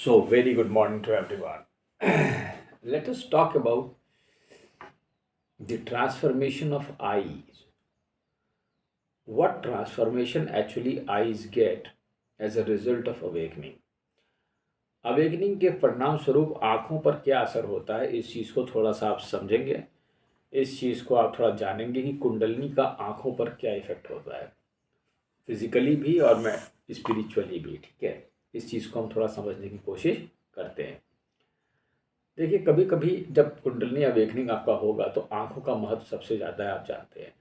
So, very good morning to everyone. Let us talk about the transformation of eyes. What transformation actually eyes get as a result of awakening? Awakening के परिणाम स्वरूप आँखों पर क्या असर होता है, इस चीज़ को थोड़ा सा आप समझेंगे। इस चीज़ को आप थोड़ा जानेंगे कि कुंडलिनी का आँखों पर क्या इफेक्ट होता है, फिजिकली भी और मैं स्पिरिचुअली भी। ठीक है, इस चीज़ को हम थोड़ा समझने की कोशिश करते हैं। देखिए, कभी कभी जब कुंडलिनी अवेकनिंग आपका होगा तो आंखों का महत्व सबसे ज़्यादा है, आप जानते हैं,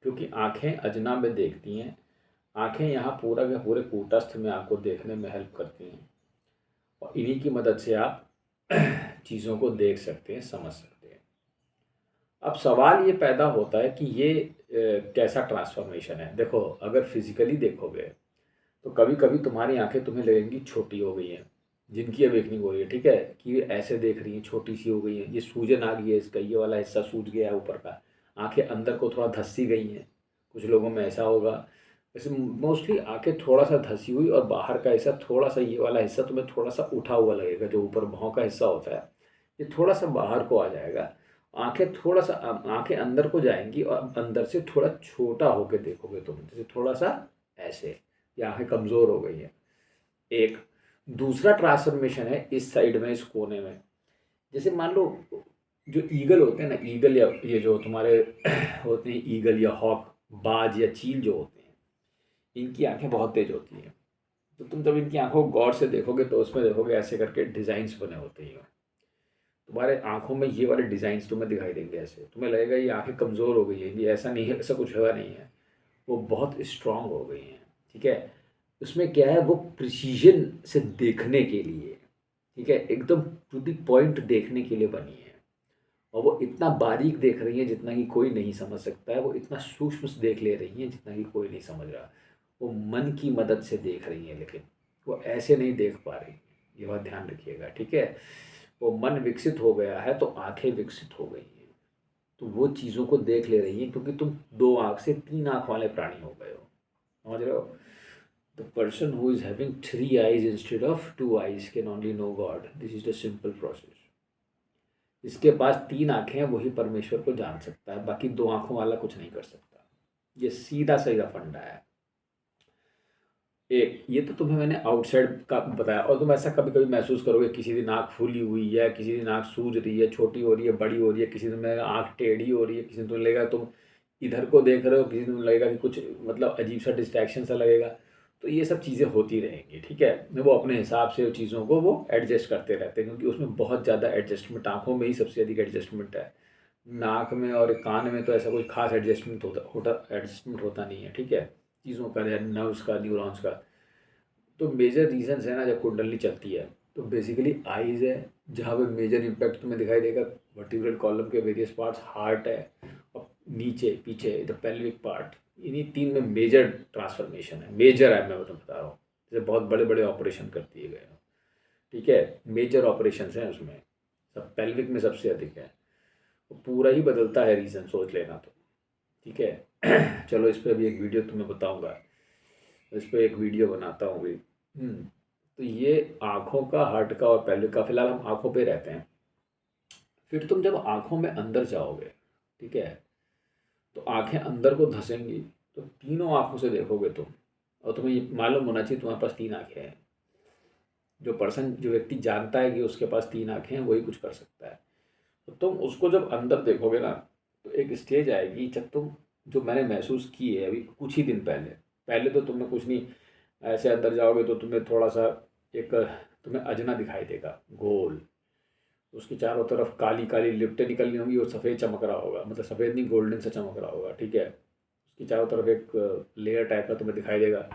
क्योंकि आंखें अजना में देखती हैं। आंखें यहाँ पूरा के पूरे कूटस्थ में आपको देखने में हेल्प करती हैं और इन्हीं की मदद से आप चीज़ों को देख सकते हैं, समझ सकते हैं। अब सवाल ये पैदा होता है कि ये कैसा ट्रांसफॉर्मेशन है। देखो, अगर फिजिकली देखोगे तो कभी कभी तुम्हारी आंखें तुम्हें लगेंगी छोटी हो गई हैं, जिनकी अवेकनिंग हो रही है। ठीक है, कि ये ऐसे देख रही हैं, छोटी सी हो गई हैं, ये सूजन आ गई है, इसका ये वाला हिस्सा सूज गया है ऊपर का, आंखें अंदर को थोड़ा धंसी गई हैं। कुछ लोगों में ऐसा होगा। वैसे मोस्टली आंखें थोड़ा सा धंसी हुई और बाहर का हिस्सा थोड़ा सा, ये वाला हिस्सा तुम्हें थोड़ा सा उठा हुआ लगेगा। जो ऊपर भौं का हिस्सा होता है ये थोड़ा सा बाहर को आ जाएगा। आंखें थोड़ा सा, आंखें अंदर को जाएंगी और अंदर से थोड़ा छोटा होकर देखोगे तुम, जैसे थोड़ा सा ऐसे, या आंखें कमज़ोर हो गई हैं। एक दूसरा ट्रांसफॉर्मेशन है इस साइड में, इस कोने में। जैसे मान लो जो ईगल होते हैं ना, ईगल या ये जो तुम्हारे होते हैं ईगल या हॉक, बाज या चील जो होते हैं, इनकी आंखें बहुत तेज होती हैं। तो तुम जब इनकी आंखों को गौर से देखोगे तो उसमें देखोगे ऐसे करके डिज़ाइंस बने होते हैं। तुम्हारे आंखों में ये वाले डिज़ाइंस तुम्हें दिखाई देंगे। ऐसे तुम्हें लगेगा ये आंखें कमज़ोर हो गई हैं, ये ऐसा नहीं है, ऐसा कुछ हुआ नहीं है, वो बहुत स्ट्रांग हो गई हैं। ठीक है, उसमें क्या है, वो प्रिसीजन से देखने के लिए, ठीक है, एकदम टू द पॉइंट देखने के लिए बनी है। और वो इतना बारीक देख रही हैं जितना कि कोई नहीं समझ सकता है, वो इतना सूक्ष्म से देख ले रही हैं जितना कि कोई नहीं समझ रहा। वो मन की मदद से देख रही हैं, लेकिन वो ऐसे नहीं देख पा रही। ये बात ध्यान रखिएगा। ठीक है, वो मन विकसित हो गया है तो आंखें विकसित हो गई हैं, तो वो चीज़ों को देख ले रही हैं, क्योंकि तुम दो आँख से तीन आँख वाले प्राणी हो गए हो। समझ रहे हो? The person who is having three eyes instead of two eyes can only know God. This is the simple process. जिसके पास तीन आंखें हैं वही परमेश्वर को जान सकता है, बाकी दो आंखों वाला कुछ नहीं कर सकता। ये सीधा सीधा फंडा है। एक ये तो तुम्हें मैंने आउटसाइड का बताया, और तुम ऐसा कभी कभी महसूस करोगे, किसी दिन आँख फूली हुई है, किसी दिन आँख सूज रही है, छोटी हो रही है, बड़ी हो रही है, किसी दिन में आँख टेढ़ी हो रही है, किसी दिन तुम्हें लगेगा तुम इधर को देख रहे हो, किसी दिन लगेगा कि कुछ मतलब अजीब सा डिस्ट्रैक्शन सा लगेगा। तो ये सब चीज़ें होती रहेंगी। ठीक है, वो अपने हिसाब से चीज़ों को वो एडजस्ट करते रहते हैं, क्योंकि उसमें बहुत ज़्यादा एडजस्टमेंट, आँखों में ही सबसे अधिक एडजस्टमेंट है। नाक में और कान में तो ऐसा कोई खास एडजस्टमेंट एडजस्टमेंट होता नहीं है। ठीक है, चीज़ों का, नर्व्स का, न्यूरॉन्स का। तो मेजर रीजंस है ना, जब कुंडली चलती है तो बेसिकली आईज है, जहाँ पे मेजर इम्पैक्ट तुम्हें दिखाई देगा। वर्टिब्रल कॉलम के वेरियस पार्ट्स, हार्ट है, और नीचे पीछे द पेल्विक पार्ट। इन्हीं तीन में मेजर ट्रांसफॉर्मेशन है। मेजर है, मैं बता रहा हूँ, जैसे बहुत बड़े बड़े ऑपरेशन कर दिए गए हैं। ठीक है, मेजर ऑपरेशन हैं उसमें, सब पेल्विक में सबसे अधिक है। वो पूरा ही बदलता है रीज़न, सोच लेना तो। ठीक है चलो, इस पर अभी एक वीडियो तुम्हें बताऊँगा, इस पर एक वीडियो बनाता हूँ अभी। तो ये आँखों का, हार्ट का और पेल्विक का, फिलहाल हम आँखों पे रहते हैं। फिर तुम जब आँखों में अंदर जाओगे, ठीक है, तो आँखें अंदर को धंसेंगी, तो तीनों आँखों से देखोगे तुम, और तुम्हें ये मालूम होना चाहिए तुम्हारे पास तीन आँखें हैं। जो व्यक्ति जानता है कि उसके पास तीन आँखें हैं, वही कुछ कर सकता है। तो तुम उसको जब अंदर देखोगे ना, तो एक स्टेज आएगी जब तुम, जो मैंने महसूस की है अभी कुछ ही दिन पहले, पहले तो तुम्हें कुछ नहीं, ऐसे अंदर जाओगे तो तुम्हें थोड़ा सा एक, तुम्हें अजना दिखाई देगा गोल, उसके चारों तरफ काली काली लिपटें निकलनी होंगी और सफ़ेद चमक रहा होगा, मतलब सफ़ेद नहीं, गोल्डन सा चमक रहा होगा। ठीक है, उसके चारों तरफ एक लेयर टाइप का तुम्हें दिखाई देगा।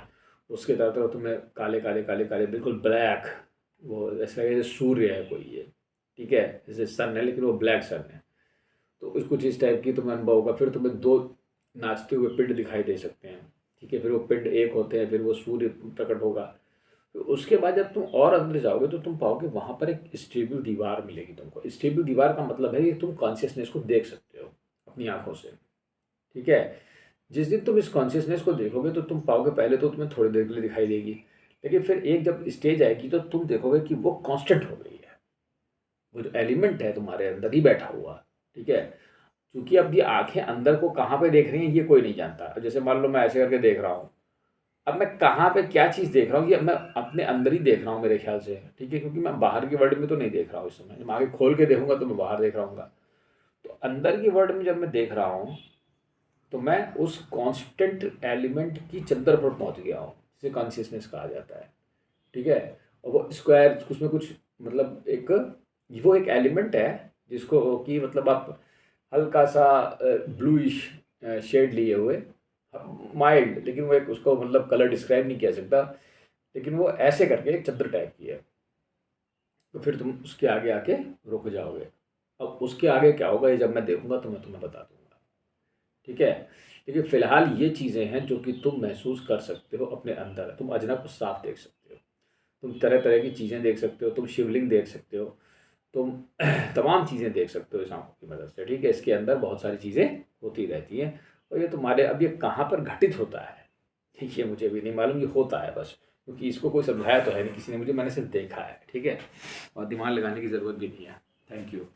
उसके चारों तरफ तुम्हें काले काले काले काले बिल्कुल ब्लैक, वो ऐसा लगेगा जैसे सूर्य है कोई ये। ठीक है, जैसे सन है लेकिन वो ब्लैक सन है। तो कुछ इस टाइप की तुम्हें अनुभव होगा। फिर तुम्हें दो नाचते हुए पिंड दिखाई दे सकते हैं। ठीक है, फिर वो पिंड एक होते हैं, फिर वो सूर्य प्रकट होगा। तो उसके बाद जब तुम और अंदर जाओगे तो तुम पाओगे वहाँ पर एक स्टेबल दीवार मिलेगी तुमको। स्टेबल दीवार का मतलब है कि तुम कॉन्शियसनेस को देख सकते हो अपनी आँखों से। ठीक है, जिस दिन तुम इस कॉन्शियसनेस को देखोगे तो तुम पाओगे, पहले तो तुम्हें थोड़ी देर के लिए दिखाई देगी, लेकिन फिर एक जब स्टेज आएगी तो तुम देखोगे कि वो कांस्टेंट हो गई है, वो जो एलिमेंट है तुम्हारे अंदर ही बैठा हुआ, ठीक है। क्योंकि अब ये आंखें अंदर को कहाँ पे देख रही हैं ये कोई नहीं जानता। अब जैसे मान लो मैं ऐसे करके देख रहा हूँ, अब मैं कहाँ पे क्या चीज़ देख रहा हूँ ये मैं अपने अंदर ही देख रहा हूँ मेरे ख्याल से, ठीक है, क्योंकि मैं बाहर की वर्ल्ड में तो नहीं देख रहा हूँ इस समय। जब आगे खोल के देखूंगा तो मैं बाहर देख रहा हूँ। तो अंदर की वर्ल्ड में जब मैं देख रहा हूँ तो मैं उस कांस्टेंट एलिमेंट की चद्दर पर पहुंच गया हूँ, जिसे कॉन्शियसनेस कहा जाता है, ठीक है। और वो स्क्वायर उसमें कुछ मतलब एक, वो एक एलिमेंट है जिसको कि मतलब आप हल्का सा ब्लूइश शेड लिए हुए, माइल्ड, लेकिन वो एक उसको मतलब कलर डिस्क्राइब नहीं किया सकता, लेकिन वो ऐसे करके एक चद्दर टाइप की है। तो फिर तुम उसके आगे आके रुक जाओगे। अब उसके आगे क्या होगा ये जब मैं देखूंगा तो मैं तुम्हें बता दूंगा, ठीक है। लेकिन फिलहाल ये चीज़ें हैं जो कि तुम महसूस कर सकते हो अपने अंदर। तुम अजनब को साफ देख सकते हो, तुम तरह तरह की चीज़ें देख सकते हो, तुम शिवलिंग देख सकते हो, तुम तमाम चीज़ें देख सकते हो इस आंखों की मदद से, ठीक है। इसके अंदर बहुत सारी चीज़ें होती रहती हैं। और ये तुम्हारे अब ये कहाँ पर घटित होता है ये मुझे भी नहीं मालूम, ये होता है बस, क्योंकि इसको कोई समझाया तो है नहीं किसी ने मुझे, मैंने सिर्फ देखा है, ठीक है। और दिमाग लगाने की ज़रूरत भी नहीं है। Thank you.